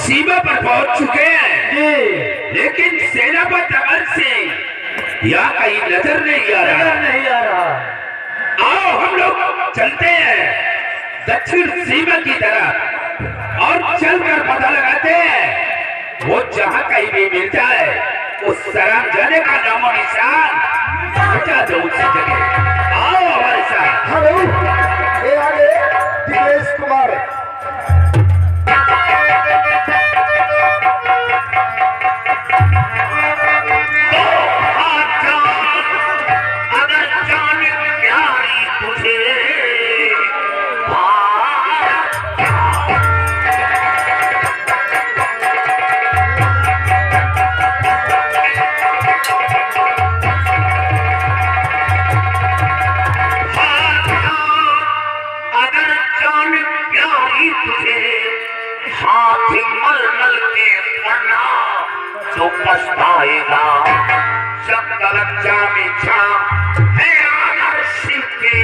सीमा पर पहुंच चुके हैं, लेकिन सेनापति अमर सिंह यहाँ कहीं नजर नहीं आ रहा। आओ हम लोग चलते हैं दक्षिण सीमा की तरफ और चलकर पता लगाते हैं वो जहाँ कहीं भी मिल जाए उस शराब जाने का नामो निशान बचा दो उसी जगह। आओ हमारे साथ। हेलो, ये आगे दिनेश कुमार। तो पछताएगा जब गलत जामिछा है आनर सिंह के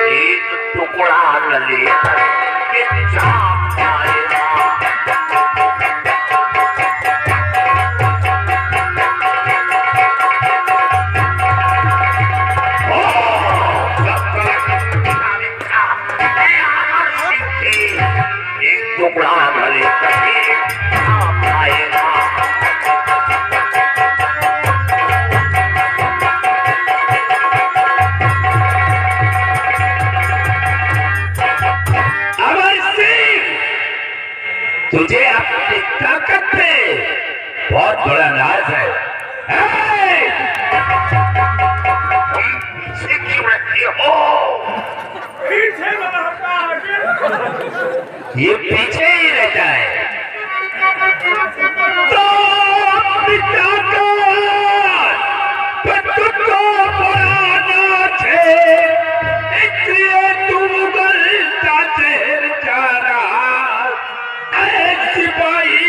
एक टुकड़ा न लेकर के जाम जाएगा। जब गलत जामिछा है आनर सिंह के एक टुकड़ा न लेकर के जाम जाएगा। तुझे अपनी ताकत पे बहुत बड़ा नाज है। तुम पीछे क्यों रहते हो? ये पीछे ही रहता है। तो अपनी ताकत तुझको बड़ा नाज है, इसलिए तू गलता शहर जा रहा। सिपाही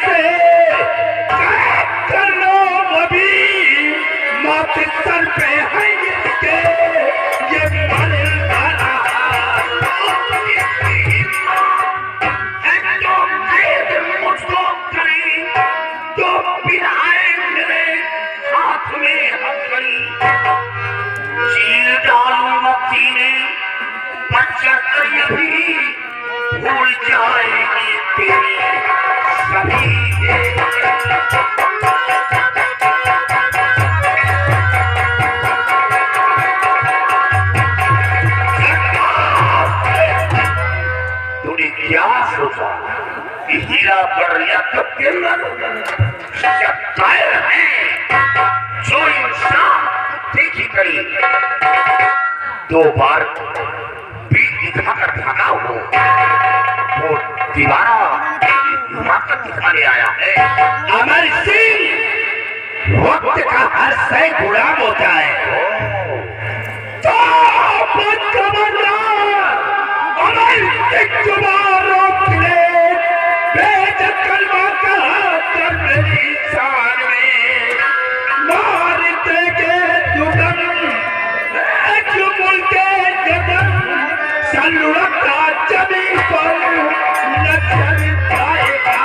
से कर लो अभी माथे सर पे है इसके ये मर रहा। मुझको करें तो पिराए मेरे हाथ में हथकड़ी चीर डालूंगा सीने बचकर अभी भूल जाएगी तेरी सभी तूने क्या सोचा कि हीरा बढ़िया तो कायर है जो इंसान देखी करी 2 बार पीठ दिखाकर भागा हो वो दीवारा ताकत दिखाने आया है। अमर सिंह वक्त का हर शय गुलाम होता है। तो अमर सिंह तुम्हारो कलमा का मेरी शान में मार देंगे दुगम के कदम सलुड़ता जमीन पर नजर आएगा।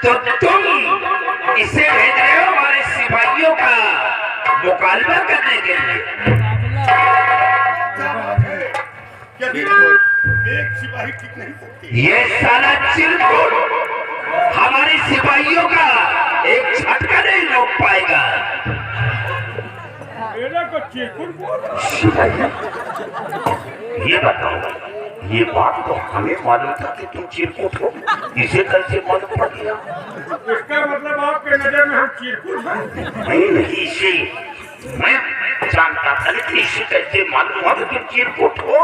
तो तुम इसे भेज रहे हो हमारे सिपाहियों का मुकाबला करने के लिए? एक सिपाही टिक नहीं सकती। ये साला चिरकुट हमारे सिपाहियों का एक झटका नहीं रोक पाएगा। ये बताओ, ये बात तो हमें मालूम था कि तुम चिरकुट हो, इसे कैसे मालूम पड़ गया? इसका मतलब आपके नजर में हम चिरकुट हैं? नहीं, इसे मैं जानता था, लेकिन इसे कैसे मालूम हुआ कि तुम चिरकुट हो?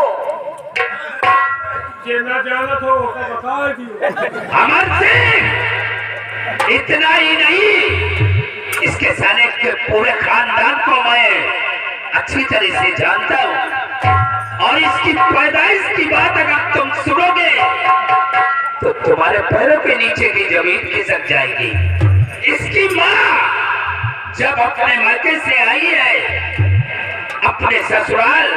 ना जानत हो तो बता दियो। अमर सिंह, इतना ही नहीं, इसके साले के पूरे खानदान को मैं अच्छी तरह से जानता हूँ और इसकी पैदाइश की बात अगर तुम सुनोगे तो तुम्हारे पैरों के नीचे की जमीन खिसक जाएगी। इसकी माँ जब अपने मायके से आई है अपने ससुराल,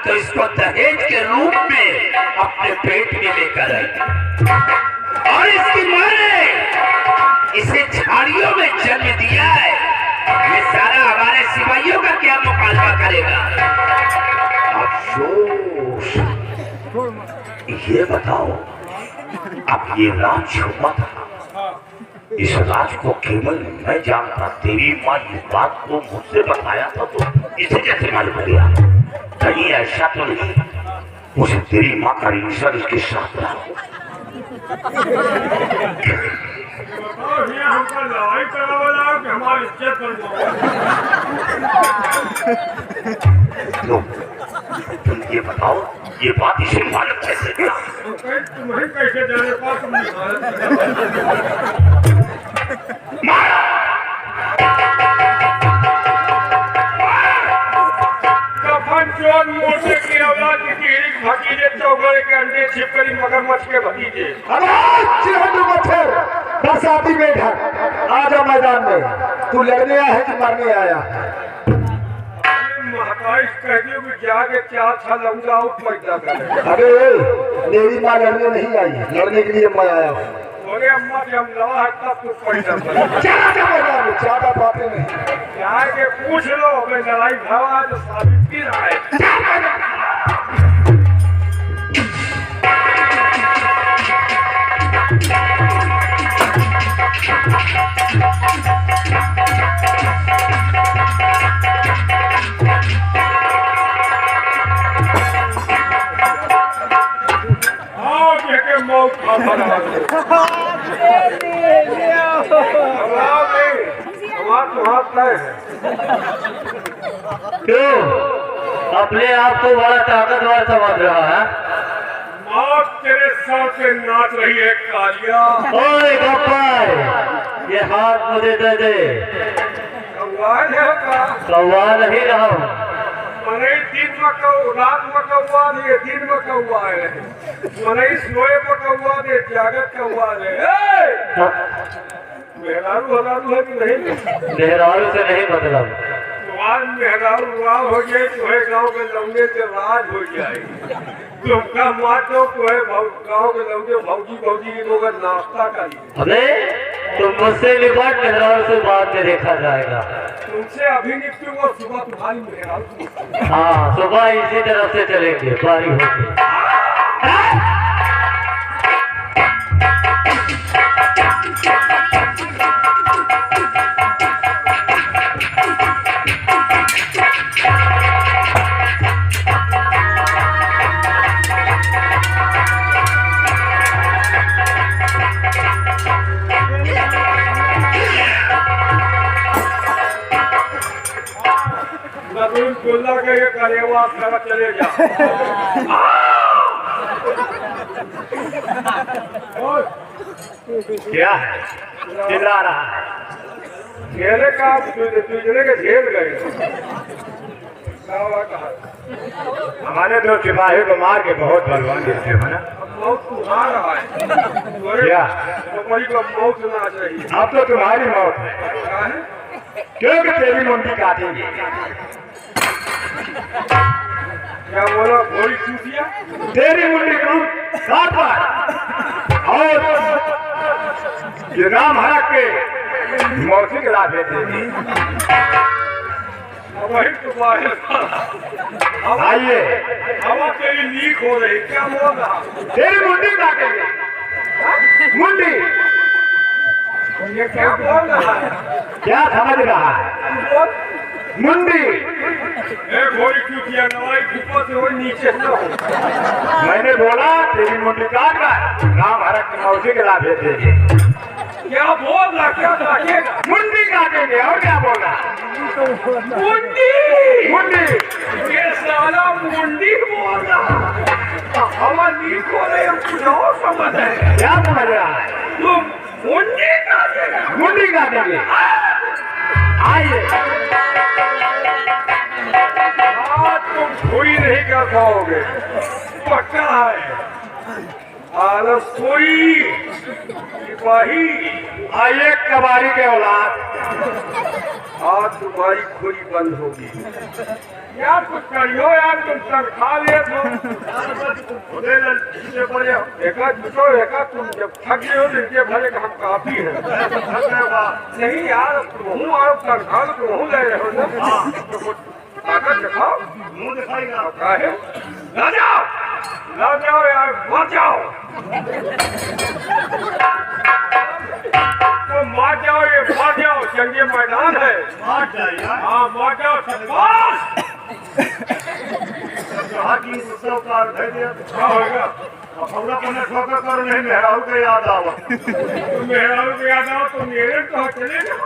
तो इसको दहेज के रूप में अपने पेट में लेकर आई और इसकी माँ ने इसे झाड़ियों में जन्म दिया है। ये सारा हमारे सिपाहियों का क्या मुकाबला करेगा? अफसोस, ये बताओ, अब ये राज हुआ था, इस राज को केवल मैं जानता। तेरी माँ इस बात को मुझसे बताया था तो इसे कैसे मालूम गया? कहीं ऐसा तो नहीं मुझे तेरी माँ का रिश्ता इसके साथ रहा हो? हमको लड़ाई करावला कि हमारी इज्जत बन लो, तुम ये बताओ, ये बात इसे मालूम कैसे गया? तुम्हें कैसे जाने पास कफन चोर मोटे की औलाद की भतीजे चौगड़े के अंडे छिपकली मगरमच्छ के भतीजे। मच्छर बरसाती बैठा आजा मैदान में। तू लड़ने आया है कि मरने आया? महाकाश कहती कि जाके क्या अच्छा लौंगा आउट पैदा करे। अरे मेरी माँ लड़ने नहीं आई, लड़ने के लिए मैं आया हूँ। बोले अम्मा से हम लड़ा है तब तू पैदा करे। ज्यादा बातें नहीं, जाके पूछ लो, मैं लड़ाई भावा तो साबित की रहा है। मौत क्यों अपने आप को बड़ा ताकतवर समझ रहा है? मौत तेरे सर पे नाच रही है कालिया। ओए गप्पर, ये हाथ मुझे दे दे। कौवा है का? कौवा नहीं रहा हूँ। मने दिन में कौ रात में कौवा दे, दिन में कौवा है। मने सोए में कौवा दे, जागत कौवा दे। मेहरारू हरारू है कि नहीं? मेहरारू से नहीं मतलब। तुम्हार मेहरारू राव हो जाए तो है गाँव के लौंडे से राज हो जाए। तुमका मार दो तो है गाँव के लौंडे भौजी भौजी के लोग नाश्ता करिए। अबे तुम मुझसे निपट, मेहरारू से बाद में देखा जाएगा। तुमसे अभी निपटूंगा, सुबह तुम्हारी मेहरारू। हाँ, सुबह इसी तरफ से चलेंगे, बारी होगी। गोला के ये करेवा कर चले जा। क्या है? चिल्ला रहा है? घेरे का तुझने के घेर गए। हमारे तो सिपाही को मार के बहुत बलवान देते हैं ना। मौत तुम्हारा रहा है क्या? तुम्हारी को मौत ना चाहिए। अब तो तुम्हारी मौत है, क्या है? क्योंकि तेरी मुंडी काटेंगे। क्या बोला? घोड़ी चूतिया तेरी मुंडी काट पार और ये नाम हरक के मौसी के लाभ देंगे। वही तो आइए, हवा तेरी लीक हो रही। क्या बोल रहा? तेरी मुंडी काटेंगे। मुंडी ये क्या बोल रहा है? क्या समझ रहा है? मुंडी घोड़ी चूतिया नवाई ऊपर से वो नीचे न हो। मैंने बोला तेरी मुंडी काट कर नाम हरक की मौसी के लाभ देंगे। क्या बोल रहा? क्या काटेगा? मुंडी काटेंगे और क्या बोल रहा? मुंडी मुंडी ये साला मुंडी बोल रहा। हवा लीक हो रही, हम कुछ और समझ है। क्या समझ रहा है? तुम मुंडी काटेगा? मुंडी काटेंगे। आइए, आज तुम कोई नहीं कर पाओगे, पक्का है। आलम कोई सिपाही आइए कबाड़ी के औलाद, आज तुम्हारी खोई बंद होगी। यार कुछ करियो यार, तुम तनख्वाह ले तो एका तुम जब थक गए हो तो इनके भले का हम काफी है। नहीं यार, तुम आओ तनख्वाह तुम ले रहे हो ना, तो कुछ ताकत दिखाओ, मुंह दिखाएगा काहे? ना जाओ यार, मत जाओ तो मार जाओ, ये मार जाओ, जंगे मैदान है, मार जाओ। हाँ मार जाओ सरकार। क्या होगा? मेहरारू के याद आवा, तुम मेहरारू के याद आओ तो मेरे तो चले जाओ।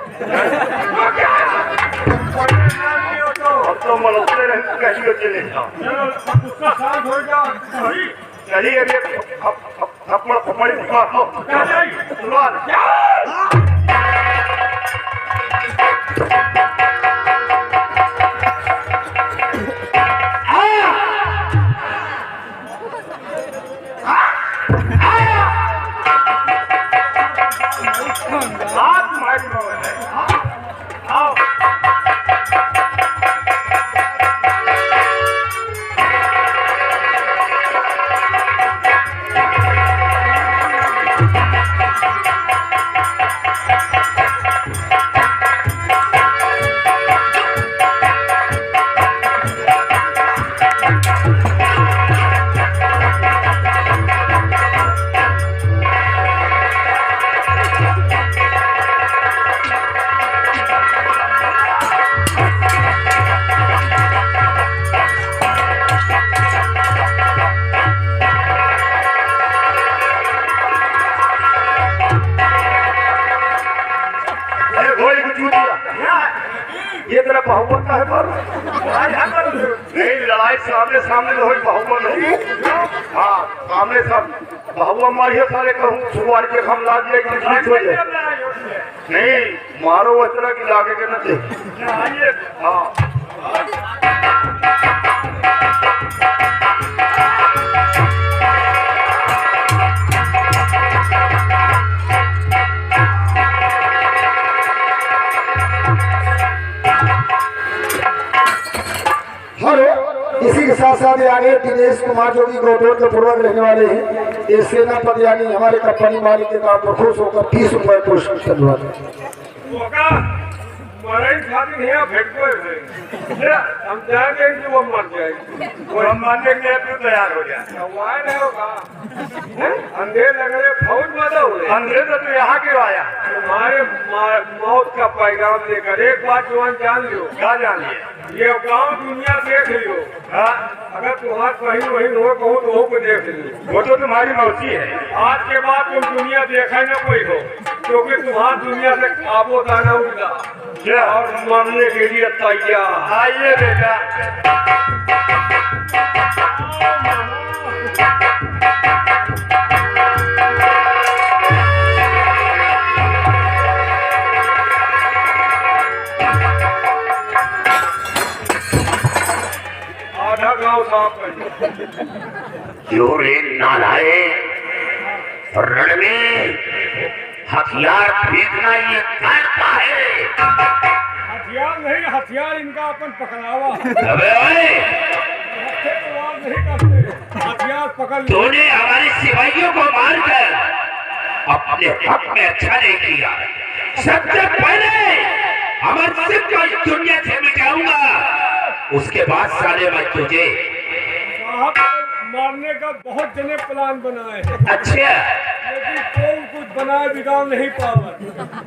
अब तो मनोते रहे कहीं चले जाओ। चलो गुस्सा शांत हो जाओ। सही चलिए थप्पड़ थप्पड़ी मारो। क्या ये तेरा बहुमत का है पर नहीं, लड़ाई सामने सामने तो हुई, बहुमत नहीं। हाँ सामने सामने बहुआ मारिए सारे कहूँ सुवार के हम ला दिया कि जीत हो जाए। नहीं मारो वो तरह की लागे के न दे। हाँ इसी के साथ साथ आगे दिनेश कुमार जो कि गौतम के पूर्वक रहने वाले हैं, ये सेनापति यानी हमारे कंपनी मालिक के काम पर खुश होकर 30 रुपए पुरस्कृत करवा हम जाएंगे कि वो मर जाएगी, वो हम मानने के लिए तू तैयार हो जाए। नहीं होगा। अंधेर लग रहे फौज में दो अंधेर तो तू यहाँ क्यों आया? तुम्हारे मौत का पैगाम लेकर। एक बात जवान जान लो। क्या जानिए? ये गांव दुनिया देख लियो। हाँ अगर तुम्हारे कहीं वहीं हो कहूँ तो को देख लियो। वो तो तुम्हारी मौसी है। आज के बाद तुम दुनिया देखे न कोई हो, क्योंकि तुम्हारी दुनिया से आबो दाना उड़ा और मरने के लिए तैयार। आइए बेटा। आधा गांव साफ कर जोरे नालाए रण में हथियार फेंकना ये करता है। हथियार नहीं, हथियार इनका अपन पकड़ावा। अबे ओए, नहीं करते, हथियार पकड़। तूने हमारे सिपाहियों को मारकर अपने हक में अच्छा नहीं किया। सबसे पहले हमारे सिर्फ को इस दुनिया से मिटाऊंगा, उसके बाद साले मैं तुझे मारने का बहुत जने प्लान बनाए हैं। अच्छा लेकिन कोई कुछ बनाए बिगाड़ नहीं पावा।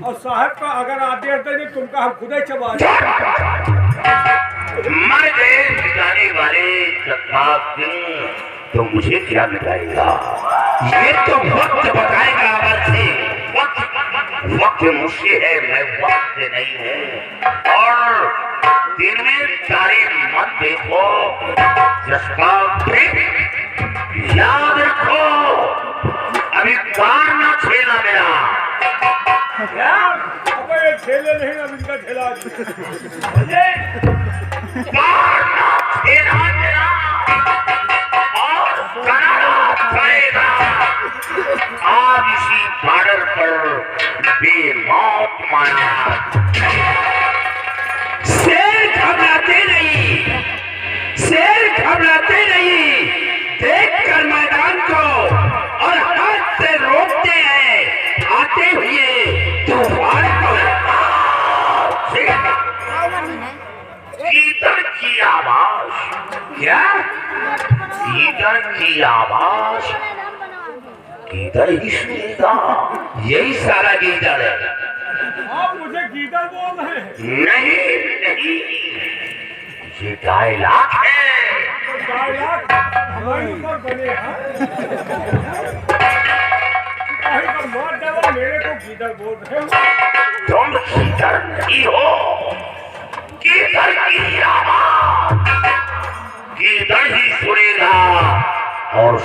और साहब का अगर आदेश देने तुमका हम खुद ही चबा मर गए मिटाने वाले तो मुझे क्या मिटाएगा? ये तो वक्त बताएगा। वक्त मुझसे है, मैं वक्त से नहीं हूँ। और दिन में तारीख मत देखो, जिसका याद रखो। अभी कार ना छेला मेरा। ये खेले नहीं, अब इनका खेला कार ना छेला मेरा और करारा खाएगा। गीदड़ की आवाज। क्या? गीदड़ की आवाज गीदड़ ही सुनेगा। यही सारा गीदड़ है। आप मुझे गीदड़ बोल रहे हैं? नहीं नहीं, ये डायलॉग है। तो डायलॉग हमारे ऊपर बने हैं। कहीं पर मार डाला, मेरे को गीदड़ बोल रहे हो। तुम गीदड़ नहीं हो, गीदड़ की आवाज गीदड़ ही सुनेगा और